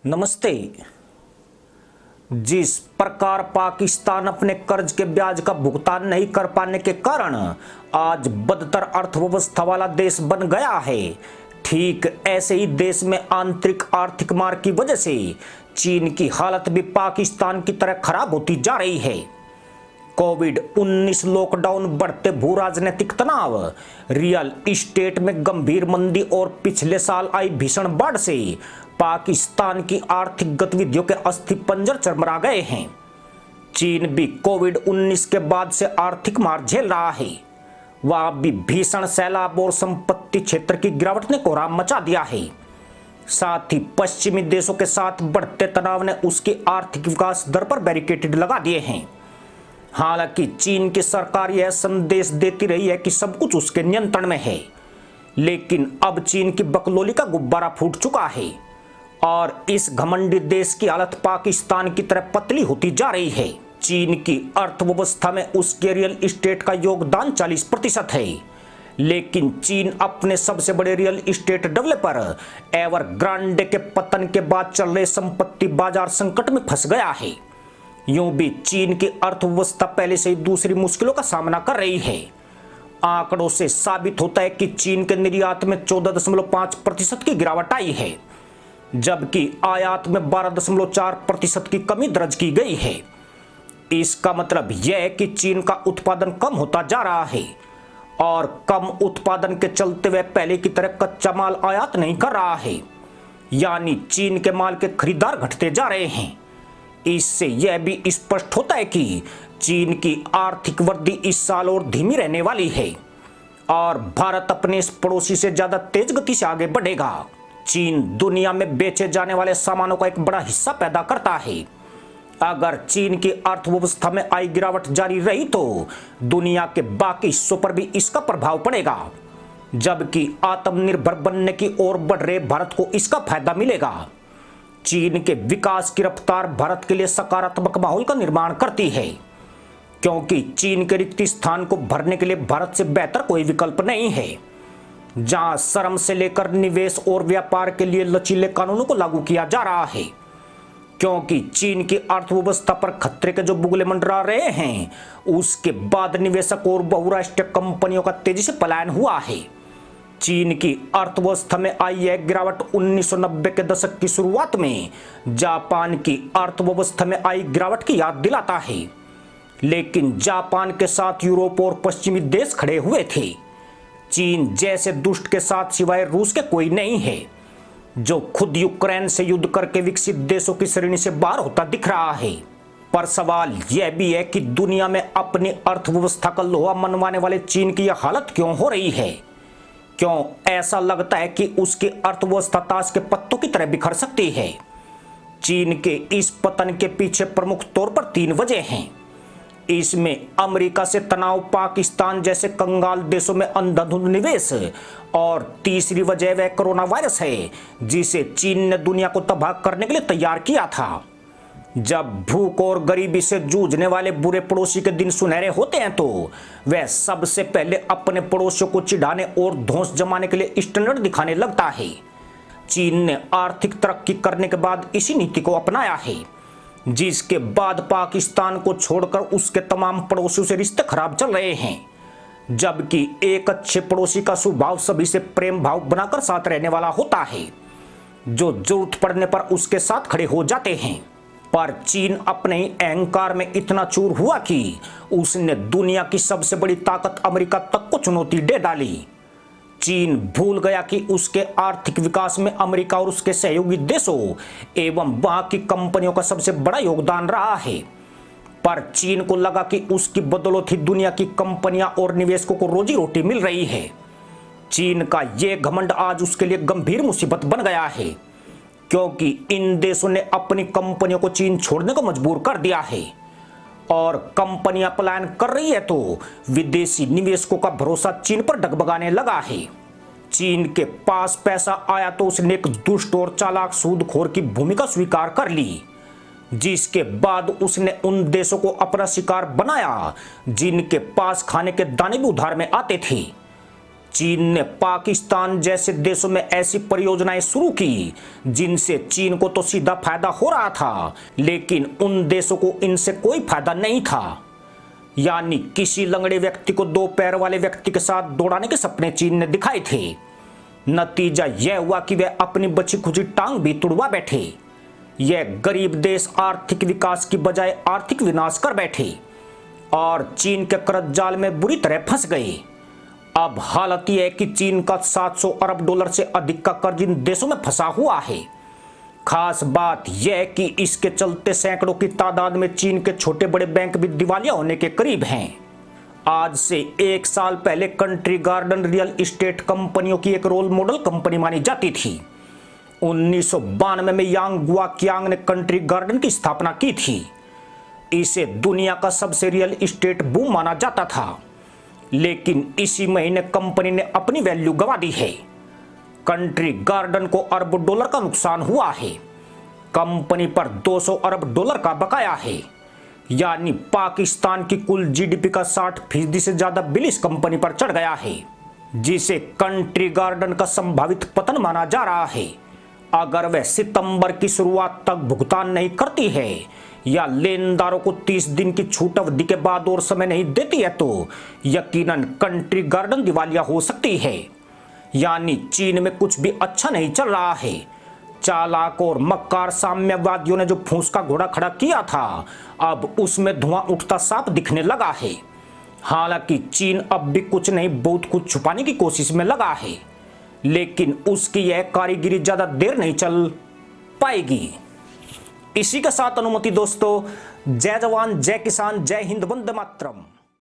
नमस्ते। जिस प्रकार पाकिस्तान अपने कर्ज के ब्याज का भुगतान नहीं कर पाने के कारण आज बदतर अर्थव्यवस्था वाला देश बन गया है, ठीक ऐसे ही देश में आंतरिक आर्थिक मार की वजह से चीन की हालत भी पाकिस्तान की तरह खराब होती जा रही है। कोविड-19 लॉकडाउन, बढ़ते भू राजनीतिक तनाव, रियल इस्टेट में गंभीर मंदी और पिछले साल आई भीषण बाढ़ से पाकिस्तान की आर्थिक गतिविधियों के अस्थिपंजर चरमरा गए हैं। चीन भी कोविड-19 के बाद से आर्थिक मार झेल रहा है। वहां भी भीषण सैलाब और संपत्ति क्षेत्र की गिरावट ने कोहराम मचा दिया है। साथ ही पश्चिमी देशों के साथ बढ़ते तनाव ने उसकी आर्थिक विकास दर पर बैरिकेड लगा दिए हैं। हालांकि चीन की सरकार यह संदेश देती रही है कि सब कुछ उसके नियंत्रण में है, लेकिन अब चीन की बकलोली का गुब्बारा फूट चुका है और इस घमंडी देश की हालत पाकिस्तान की तरह पतली होती जा रही है। चीन की अर्थव्यवस्था में उसके रियल एस्टेट का योगदान 40% है, लेकिन चीन अपने सबसे बड़े रियल एस्टेट डेवलपर एवरग्रांडे के पतन के बाद चल रहे संपत्ति बाजार संकट में फंस गया है। यूं भी चीन की अर्थव्यवस्था पहले से ही दूसरी मुश्किलों का सामना कर रही है। आंकड़ों से साबित होता है कि चीन के निर्यात में 14.5% की गिरावट आई है, जबकि आयात में 12.4% की कमी दर्ज की गई है। इसका मतलब यह है कि चीन का उत्पादन कम होता जा रहा है और कम उत्पादन के चलते वह पहले की तरह कच्चा माल आयात नहीं कर रहा है, यानी चीन के माल के खरीदार घटते जा रहे हैं। इससे यह भी स्पष्ट होता है कि चीन की आर्थिक वृद्धि इस साल और धीमी रहने वाली है और भारत अपने इस पड़ोसी से ज्यादा तेज गति से आगे बढ़ेगा। चीन दुनिया में बेचे जाने वाले सामानों का एक बड़ा हिस्सा पैदा करता है। अगर चीन की अर्थव्यवस्था में आई गिरावट जारी रही तो दुनिया के बाकी हिस्सों पर भी इसका प्रभाव पड़ेगा, जबकि आत्मनिर्भर बनने की ओर बढ़ रहे भारत को इसका फायदा मिलेगा। चीन के विकास की रफ्तार भारत के लिए सकारात्मक माहौल का निर्माण करती है, क्योंकि चीन के रिक्त स्थान को भरने के लिए भारत से बेहतर कोई विकल्प नहीं है। जहां श्रम से लेकर निवेश और व्यापार के लिए लचीले कानूनों को लागू किया जा रहा है, क्योंकि चीन की अर्थव्यवस्था पर खतरे के जो बुगले मंडरा रहे हैं, उसके बाद निवेशक और बहुराष्ट्रीय कंपनियों का तेजी से पलायन हुआ है। चीन की अर्थव्यवस्था में आई यह गिरावट 1990 के दशक की शुरुआत में जापान की अर्थव्यवस्था में आई गिरावट की याद दिलाता है, लेकिन जापान के साथ यूरोप और पश्चिमी देश खड़े हुए थे। चीन जैसे दुष्ट के साथ सिवाय रूस के कोई नहीं है, जो खुद यूक्रेन से युद्ध करके विकसित देशों की श्रेणी से बाहर होता दिख रहा है। पर सवाल यह भी है कि दुनिया में अपनी अर्थव्यवस्था का लोहा मनवाने वाले चीन की यह हालत क्यों हो रही है? क्यों ऐसा लगता है कि उसकी अर्थव्यवस्था ताश के पत्तों की तरह बिखर सकती है? चीन के इस पतन के पीछे प्रमुख तौर पर 3 वजह हैं। इसमें अमेरिका से तनाव, पाकिस्तान जैसे कंगाल देशों में अंधाधुंध निवेश और तीसरी वजह वह कोरोना वायरस है, जिसे चीन ने दुनिया को तबाह करने के लिए तैयार किया था। जब भूख और गरीबी से जूझने वाले बुरे पड़ोसी के दिन सुनहरे होते हैं तो वह सबसे पहले अपने पड़ोसियों को चिढ़ाने और धौंस जमाने के लिए स्टैंडर्ड दिखाने लगता है। चीन ने आर्थिक तरक्की करने के बाद इसी नीति को अपनाया है, जिसके बाद पाकिस्तान को छोड़कर उसके तमाम पड़ोसियों से रिश्ते खराब चल रहे हैं, जबकि एक अच्छे पड़ोसी का स्वभाव सभी से प्रेम भाव बनाकर साथ रहने वाला होता है, जो जरूरत पड़ने पर उसके साथ खड़े हो जाते हैं। पर चीन अपने ही अहंकार में इतना चूर हुआ कि उसने दुनिया की सबसे बड़ी ताकत अमेरिका तक को चुनौती दे डाली। चीन भूल गया कि उसके आर्थिक विकास में अमेरिका और उसके सहयोगी देशों एवं वहां की कंपनियों का सबसे बड़ा योगदान रहा है। पर चीन को लगा कि उसकी बदौलत ही दुनिया की कंपनियां और निवेशकों को रोजी रोटी मिल रही है। चीन का यह घमंड आज उसके लिए गंभीर मुसीबत बन गया है, क्योंकि इन देशों ने अपनी कंपनियों को चीन छोड़ने को मजबूर कर दिया है और कंपनियां पलायन कर रही है तो विदेशी निवेशकों का भरोसा चीन पर डगमगाने लगा है। चीन के पास पैसा आया तो उसने एक दुष्ट और चालाक सूदखोर की भूमिका स्वीकार कर ली, जिसके बाद उसने उन देशों को अपना शिकार बनाया जिनके पास खाने के दाने भी उधार में आते थे। चीन ने पाकिस्तान जैसे देशों में ऐसी परियोजनाएं शुरू की जिनसे चीन को तो सीधा फायदा हो रहा था, लेकिन उन देशों को इनसे कोई फायदा नहीं था। यानी किसी लंगड़े व्यक्ति को दो पैर वाले व्यक्ति के साथ दौड़ाने के सपने चीन ने दिखाए थे। नतीजा यह हुआ कि वे अपनी बची खुची टांग भी तुड़वा बैठे। यह गरीब देश आर्थिक विकास की बजाय आर्थिक विनाश कर बैठे और चीन के कर्ज जाल में बुरी तरह फंस गए। अब हालत यह है कि चीन का 700 अरब डॉलर से अधिक का कर्ज इन देशों में फंसा हुआ है। खास बात यह है कि इसके चलते सैकड़ों की तादाद में चीन के छोटे बड़े बैंक भी दिवालिया होने के करीब हैं। आज से 1 साल पहले कंट्री गार्डन रियल एस्टेट कंपनियों की एक रोल मॉडल कंपनी मानी जाती थी। 1992 में यांग गुआकियांग ने कंट्री गार्डन की स्थापना की थी। इसे दुनिया का सबसे रियल एस्टेट बूम माना जाता था, लेकिन इसी महीने कंपनी ने अपनी वैल्यू गंवा दी है। कंट्री गार्डन को अरबों डॉलर का नुकसान हुआ है। कंपनी पर 200 अरब डॉलर का बकाया है। यानी पाकिस्तान की कुल जीडीपी का 60% से ज्यादा बिल इस कंपनी पर चढ़ गया है, जिसे कंट्री गार्डन का संभावित पतन माना जा रहा है। अगर वह सितंबर की शुरुआत तक भुगतान नहीं करती है या लेनदारों को 30 दिन की छूट अवधि के बाद और समय नहीं देती है तो यकीनन कंट्री गार्डन दिवालिया हो सकती है। यानी चीन में कुछ भी अच्छा नहीं चल रहा है। चालाक और मक्कार साम्यवादियों ने जो फूंस का घोड़ा खड़ा किया था, अब उसमें धुआं उठता साफ दिखने लगा है। हालांकि चीन अब भी कुछ नहीं बहुत कुछ छुपाने की कोशिश में लगा है, लेकिन उसकी यह कारीगिरी ज्यादा देर नहीं चल पाएगी। इसी के साथ अनुमति दोस्तों, जय जवान जय किसान जय हिंद वंदे मातरम।